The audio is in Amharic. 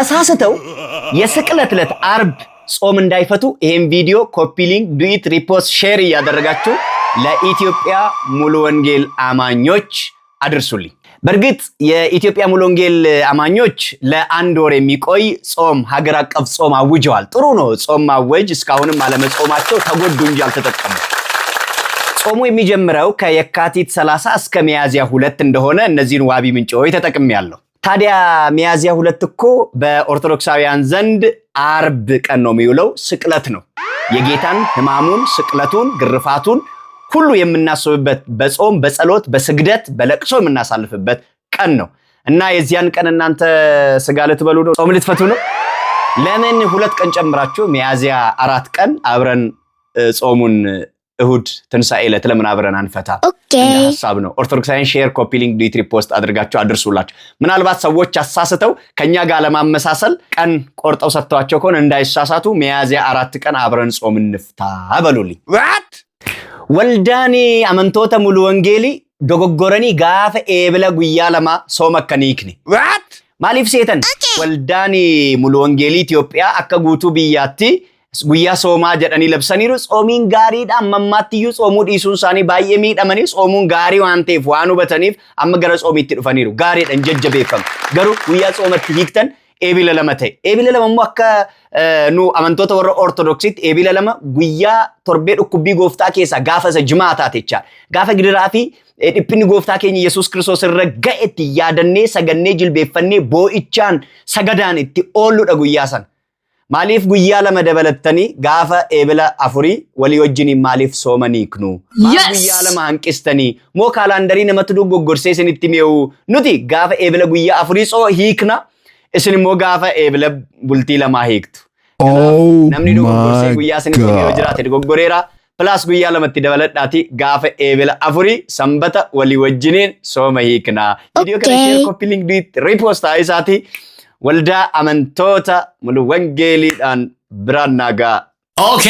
ተሳስተው የስቅለት ዕለት አርብ ጾም እንዳይፈቱ ይሄን ቪዲዮ ኮፒ ሊንክ ዱኢት ሪፖስት ሼር ያደረጋችሁ ለኢትዮጵያ ሙሉ ወንጌል አማኞች አድርሱልኝ። በርግጥ የኢትዮጵያ ሙሉ ወንጌል አማኞች ለአንድ ወር የሚቆይ ጾም ሀገር አቀፍ ጾም አውጀዋል። ጥሩ ነው ጾም ማወጅ። እስካሁንም አለመጾማቸው ተጎዱ እንጂ አልተጠቀሙ። ጾሙ የሚጀምረው ከየካቲት 30 እስከ ሚያዝያ 2 እንደሆነ እነዚህን ዋቢ ምንጮች ተጠቅሜያለሁ። ታዲያ ሚያዝያ 2 እኮ በኦርቶዶክሳውያን ዘንድ አርብ ቀን ነው የሚውለው፣ ስቅለት ነው። የጌታን ሕማሙን፣ ስቅለቱን፣ ግርፋቱን ሁሉ የምናስብበት በጾም በጸሎት በስግደት በለቅሶ የምናሳልፍበት ቀን ነው እና የዚያን ቀን እናንተ ስጋ ልትበሉ ነው፣ ጾም ልትፈቱ ነው። ለምን 2 ቀን ጨምራችሁ ሚያዝያ 4 ቀን አብረን ጾሙን እሁድ ትንሳኤ ዕለት ለምን አብረን አንፈታ? ሐሳብ ነው። ኦርቶዶክሳውያን ሼር ኮፒ ሊንክ ዱኢት ሪፖስት አድርጋችሁ አድርሱላችሁ። ምናልባት ሰዎች አሳስተው ከኛ ጋር ለማመሳሰል ቀን ቆርጠው ሰጥቷቸው ከሆነ እንዳይሳሳቱ ሚያዝያ 4 ቀን አብረን ጾም እንፍታ በሉልኝ። ወልዳኒ አመንቶተ ሙሉ ወንጌሊ ዶጎጎረኒ ጋፈ ኤብለ ጉያ ለማ ሶመከኒክኒ ማሊፍ ሴተን ወልዳኒ ሙሉ ወንጌሊ ኢትዮጵያ አከ ጉቱ ብያቲ ጉያ ሶማ ጀደኒ ለብሰኒሩ ጾሚን ጋሪዳ አመማትዩ ጾሙ ዲሱን ሳኒ ባየሚ ደመኒ ጾሙን ጋሪ ዋንቴፍ ዋኑ በተኒፍ አመገረ ጾሚት ድፈኒሩ ጋሪ ደንጀጀቤፈም ገሩ ጉያ ጾመት ሂክተን ኤቢለ ለመተ ኤቢለ ለመሙ አከ ኑ አመንቶተ ወረ ኦርቶዶክሲት ኤቢለ ለማ ጉያ ቶርቤ ዱኩቢ ጎፍታ ኬሳ ጋፈሰ ጅማታ ተቻ ጋፈ ግድራፊ ዲፕኒ ጎፍታ ኬኝ ኢየሱስ ክርስቶስ ረጋኤት ያደኔ ሰገኔ ጅልቤፈኔ ቦኢቻን ሰገዳን እቲ ኦሉ ደጉያሰን ማሊፍ ጉያ ለመደበለተኒ ጋፈ ኤብለ አፉሪ ወሊ ወጅኒ ማሊፍ ሶመኒክኑ ጉያ ለማንቂስተኒ ሞ ካላንደሪ ነመትዱ ጎጎርሴ ስንትሚው ኑቲ ጋፈ ኤብለ ጉያ አፉሪ ጾ ሂክና እስኒ ሞ ጋፈ ኤብለ ቡልቲ ለማሂክቱ ነምኒ ዱ ጎጎርሴ ጉያ ስንትሚው ጅራቴ ጎጎሬራ ፕላስ ጉያ ለመት ደበለዳቲ ጋፈ ኤብለ አፉሪ ሰንበተ ወሊ ወጅኒን ሶመሂክና ቪዲዮ ከሼር ኮፒ ሊንክ ዱኢት ሪፖስት አይሳቲ ወልዳ አመንቶታ ሙሉ ወንጌሊዳን ብራናጋ ኦኬ